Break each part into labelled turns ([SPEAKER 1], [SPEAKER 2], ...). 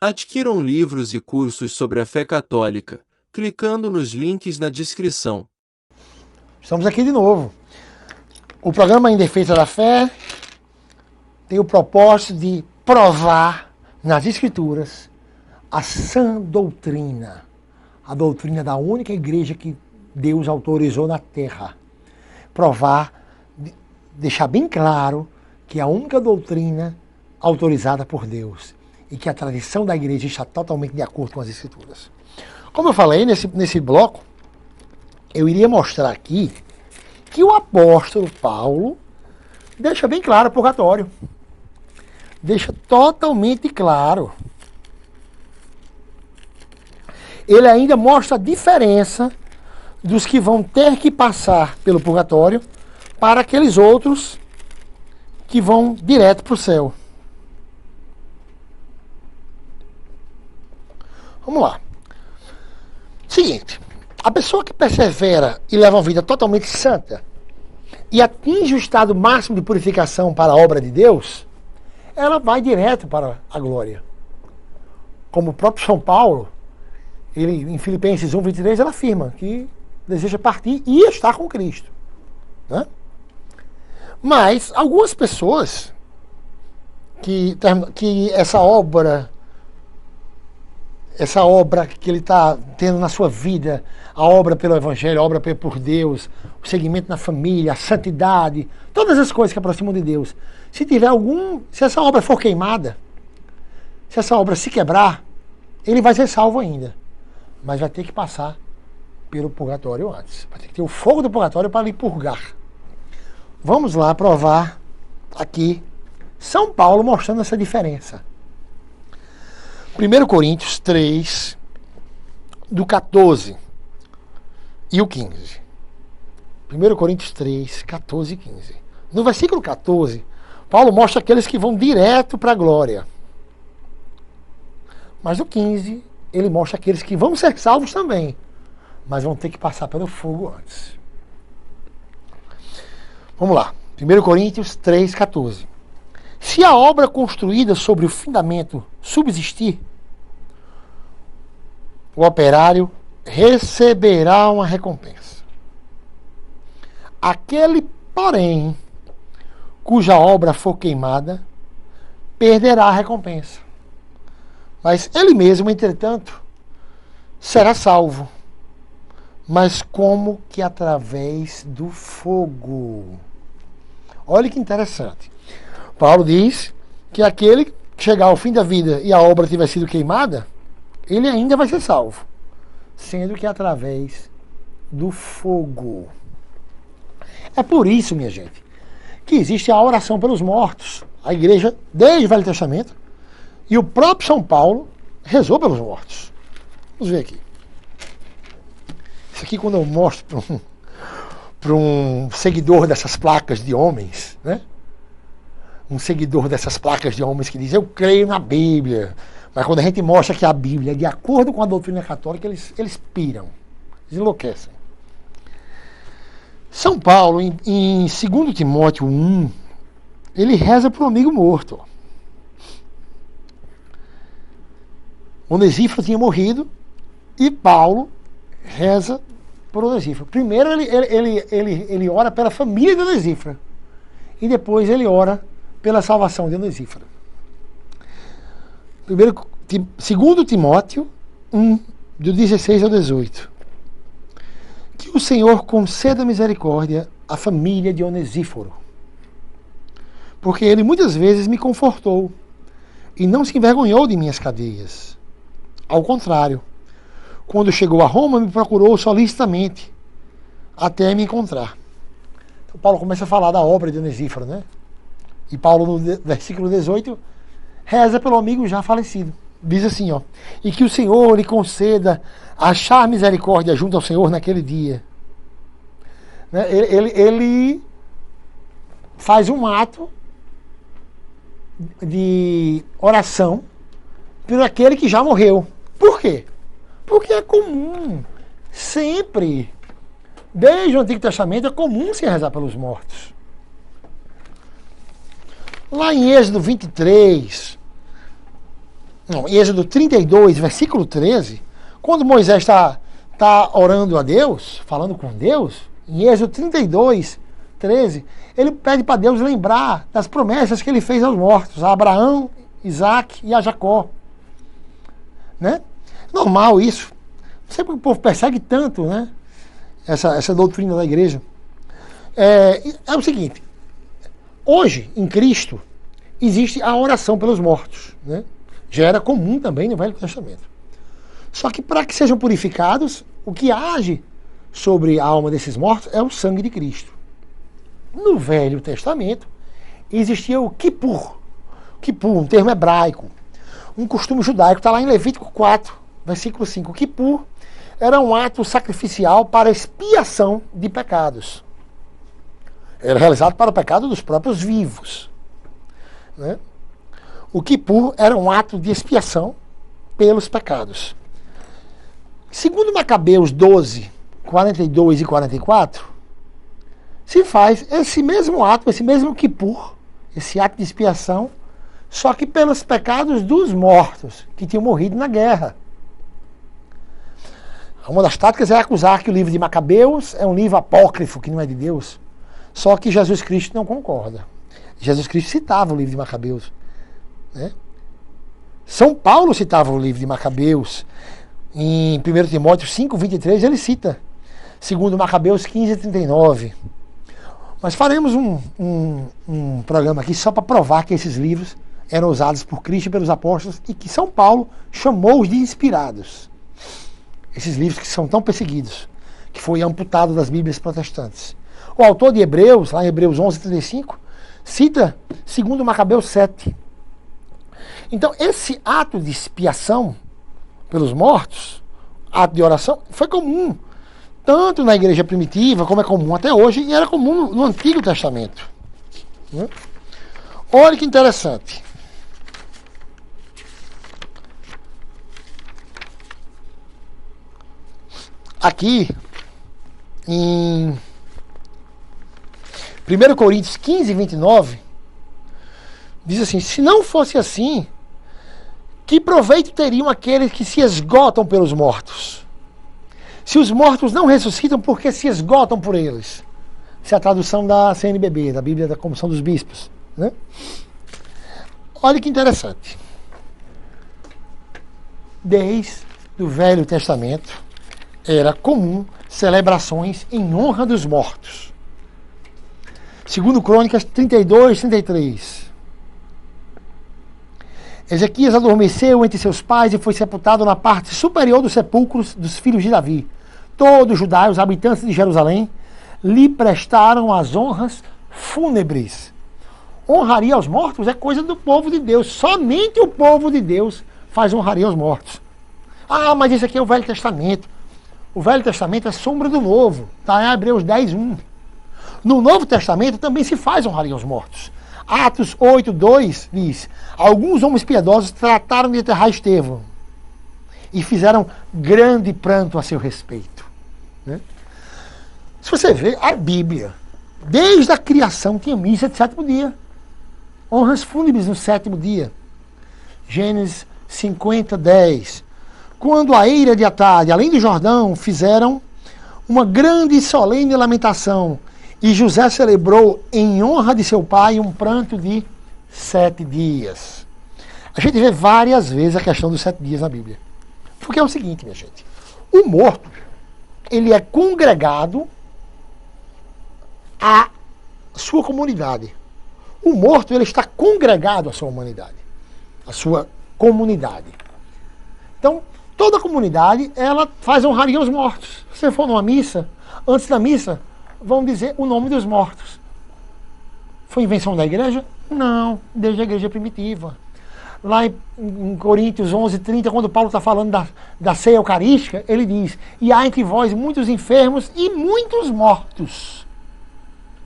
[SPEAKER 1] Adquiram livros e cursos sobre a fé católica, clicando nos links na descrição.
[SPEAKER 2] Estamos aqui de novo. O programa Em Defesa da Fé tem o propósito de provar nas Escrituras a sã doutrina, a doutrina da única igreja que Deus autorizou na Terra. Provar, deixar bem claro que é a única doutrina autorizada por Deus e que a tradição da igreja está totalmente de acordo com as Escrituras. Como eu falei nesse bloco, eu iria mostrar aqui que o apóstolo Paulo deixa bem claro o purgatório. Deixa totalmente claro. Ele ainda mostra a diferença dos que vão ter que passar pelo purgatório para aqueles outros que vão direto para o céu. Vamos lá. Seguinte, a pessoa que persevera e leva uma vida totalmente santa e atinge o estado máximo de purificação para a obra de Deus, ela vai direto para a glória. Como o próprio São Paulo, ele, em Filipenses 1:23, ela afirma que deseja partir e estar com Cristo. Né? Mas algumas pessoas que essa obra que ele está tendo na sua vida, a obra pelo Evangelho, a obra por Deus, o segmento na família, a santidade, todas as coisas que aproximam de Deus. Se essa obra for queimada, se essa obra se quebrar, ele vai ser salvo ainda. Mas vai ter que passar pelo purgatório antes. Vai ter que ter o fogo do purgatório para lhe purgar. Vamos lá provar aqui São Paulo mostrando essa diferença. 1 Coríntios 3, do 14 e o 15. 1 Coríntios 3, 14 e 15. No versículo 14, Paulo mostra aqueles que vão direto para a glória. Mas no 15, ele mostra aqueles que vão ser salvos também, mas vão ter que passar pelo fogo antes. Vamos lá. 1 Coríntios 3, 14. Se a obra construída sobre o fundamento subsistir, o operário receberá uma recompensa. Aquele, porém, cuja obra for queimada, perderá a recompensa. Mas ele mesmo, entretanto, será salvo. Mas como que através do fogo? Olha que interessante. Paulo diz que aquele que chegar ao fim da vida e a obra tiver sido queimada, ele ainda vai ser salvo. Sendo que através do fogo. É por isso, minha gente, que existe a oração pelos mortos. A igreja, desde o Velho Testamento, e o próprio São Paulo rezou pelos mortos. Vamos ver aqui. Isso aqui quando eu mostro para um seguidor dessas placas de homens, né? Um seguidor dessas placas de homens que diz, eu creio na Bíblia. Mas quando a gente mostra que a Bíblia é de acordo com a doutrina católica, eles piram, eles enlouquecem. São Paulo, em 2 Timóteo 1, ele reza para um amigo morto. Onesíforo tinha morrido e Paulo reza por Onesíforo. Primeiro ele ora pela família de Onesíforo e depois ele ora pela salvação de Onesíforo. 2 Timóteo 1, do 16 ao 18. Que o Senhor conceda misericórdia à família de Onesíforo, porque ele muitas vezes me confortou e não se envergonhou de minhas cadeias. Ao contrário, quando chegou a Roma, me procurou solicitamente até me encontrar. Então, Paulo começa a falar da obra de Onesíforo, né? E Paulo, no versículo 18, reza pelo amigo já falecido. Diz assim, ó, e que o Senhor lhe conceda achar misericórdia junto ao Senhor naquele dia. Né? Ele faz um ato de oração por aquele que já morreu. Por quê? Porque é comum, sempre, desde o Antigo Testamento, é comum se rezar pelos mortos. Lá em Êxodo 23, Não, Êxodo 32, versículo 13, quando Moisés está orando a Deus, falando com Deus, em Êxodo 32, 13, ele pede para Deus lembrar das promessas que ele fez aos mortos, a Abraão, Isaac e a Jacó. Né? Normal isso. Não sei porque o povo persegue tanto, né? Essa doutrina da igreja. É o seguinte, hoje, em Cristo, existe a oração pelos mortos, né? Já era comum também no Velho Testamento. Só que para que sejam purificados, o que age sobre a alma desses mortos é o sangue de Cristo. No Velho Testamento existia o Kippur. Kippur, um termo hebraico, um costume judaico, está lá em Levítico 4, versículo 5. O Kippur era um ato sacrificial para expiação de pecados. Era realizado para o pecado dos próprios vivos. Né? O Kippur era um ato de expiação pelos pecados. Segundo Macabeus 12, 42 e 44, se faz esse mesmo ato, esse mesmo Kippur, esse ato de expiação, só que pelos pecados dos mortos, que tinham morrido na guerra. Uma das táticas é acusar que o livro de Macabeus é um livro apócrifo, que não é de Deus. Só que Jesus Cristo não concorda. Jesus Cristo citava o livro de Macabeus. Né? São Paulo citava o livro de Macabeus. Em 1 Timóteo 5, 23, ele cita. Segundo Macabeus 15, 39. Mas faremos um programa aqui só para provar que esses livros eram usados por Cristo e pelos apóstolos e que São Paulo chamou-os de inspirados. Esses livros que são tão perseguidos, que foi amputado das Bíblias protestantes. O autor de Hebreus, lá em Hebreus 11, 35, cita segundo Macabeus 7. Então, esse ato de expiação pelos mortos, ato de oração, foi comum, tanto na igreja primitiva, como é comum até hoje, e era comum no Antigo Testamento. Né? Olha que interessante. Aqui, em 1 Coríntios 15, 29, diz assim, se não fosse assim, que proveito teriam aqueles que se esgotam pelos mortos? Se os mortos não ressuscitam, por que se esgotam por eles? Essa é a tradução da CNBB, da Bíblia da Comissão dos Bispos. Né? Olha que interessante. Desde o Velho Testamento, era comum celebrações em honra dos mortos. Segundo Crônicas 32, 33. Ezequias adormeceu entre seus pais e foi sepultado na parte superior dos sepulcros dos filhos de Davi. Todos os judeus, habitantes de Jerusalém, lhe prestaram as honras fúnebres. Honraria aos mortos é coisa do povo de Deus. Somente o povo de Deus faz honraria aos mortos. Ah, mas isso aqui é o Velho Testamento. O Velho Testamento é sombra do Novo. Está em Hebreus 10, 1. No Novo Testamento também se faz honraria aos mortos. Atos 8, 2 diz, alguns homens piedosos trataram de enterrar Estevão e fizeram grande pranto a seu respeito. Né? Se você vê, a Bíblia, desde a criação, tinha missa de sétimo dia. Honras fúnebres no sétimo dia. Gênesis 50, 10. Quando a eira de tarde, além do Jordão, fizeram uma grande e solene lamentação, e José celebrou em honra de seu pai um pranto de 7 dias. A gente vê várias vezes a questão dos 7 dias na Bíblia. Porque é o seguinte, minha gente. O morto, ele é congregado à sua comunidade. O morto, ele está congregado à sua humanidade, à sua comunidade. Então, toda a comunidade, ela faz honraria aos mortos. Se você for numa missa, antes da missa, vão dizer o nome dos mortos. Foi invenção da igreja? Não, desde a igreja primitiva. Lá em Coríntios 11, 30, quando Paulo está falando da ceia eucarística, ele diz, e há entre vós muitos enfermos e muitos mortos.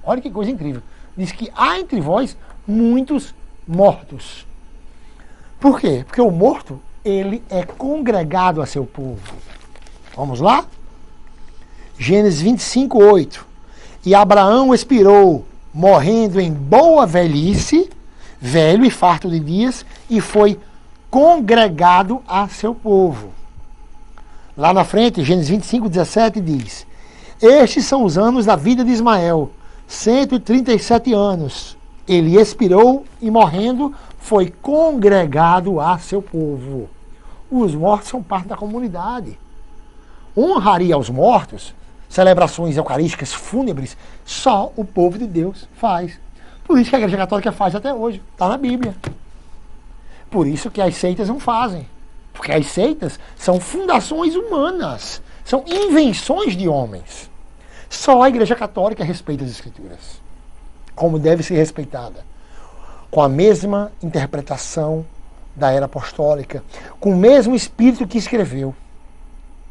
[SPEAKER 2] Olha que coisa incrível. Diz que há entre vós muitos mortos. Por quê? Porque o morto, ele é congregado a seu povo. Vamos lá? Gênesis 25, 8. E Abraão expirou, morrendo em boa velhice, velho e farto de dias, e foi congregado a seu povo. Lá na frente, Gênesis 25, 17 diz: estes são os anos da vida de Ismael, 137 anos. Ele expirou e, morrendo, foi congregado a seu povo. Os mortos são parte da comunidade. Honraria aos mortos, celebrações eucarísticas fúnebres, só o povo de Deus faz. Por isso que a Igreja Católica faz até hoje. Está na Bíblia. Por isso que as seitas não fazem. Porque as seitas são fundações humanas. São invenções de homens. Só a Igreja Católica respeita as Escrituras, como deve ser respeitada, com a mesma interpretação da era apostólica, com o mesmo Espírito que escreveu.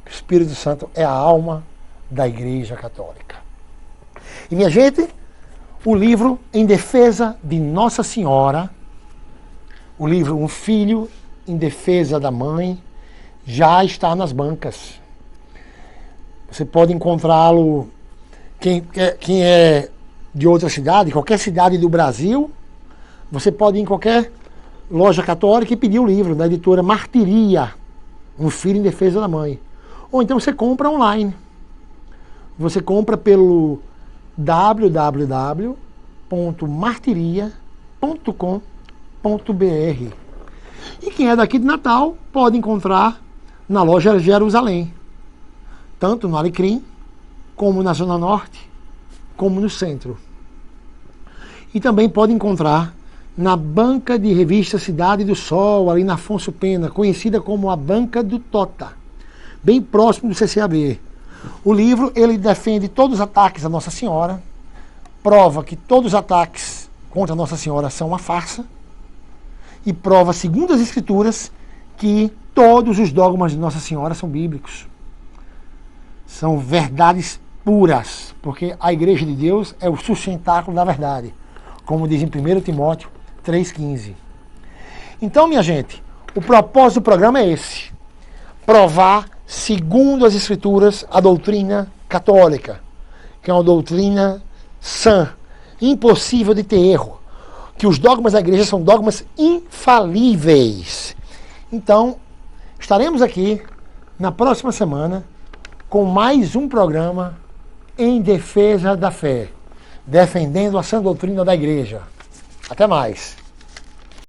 [SPEAKER 2] O Espírito Santo é a alma da Igreja Católica. E, minha gente, o livro Em Defesa de Nossa Senhora, o livro Um Filho em Defesa da Mãe, já está nas bancas. Você pode encontrá-lo, quem é de outra cidade, qualquer cidade do Brasil, você pode ir em qualquer loja católica e pedir o livro da editora Martiria, Um Filho em Defesa da Mãe. Ou então você compra online. Você compra pelo www.martiria.com.br. E quem é daqui de Natal pode encontrar na loja Jerusalém, tanto no Alecrim, como na Zona Norte, como no Centro. E também pode encontrar na banca de revista Cidade do Sol, ali na Afonso Pena, conhecida como a Banca do Tota, bem próximo do CCAB. O livro, ele defende todos os ataques à Nossa Senhora, prova que todos os ataques contra Nossa Senhora são uma farsa, e prova, segundo as Escrituras, que todos os dogmas de Nossa Senhora são bíblicos. São verdades puras, porque a Igreja de Deus é o sustentáculo da verdade, como diz em 1 Timóteo 3,15. Então, minha gente, o propósito do programa é esse: provar, segundo as Escrituras, a doutrina católica, que é uma doutrina sã, impossível de ter erro, que os dogmas da Igreja são dogmas infalíveis. Então, estaremos aqui na próxima semana com mais um programa em defesa da fé, defendendo a sã doutrina da Igreja. Até mais.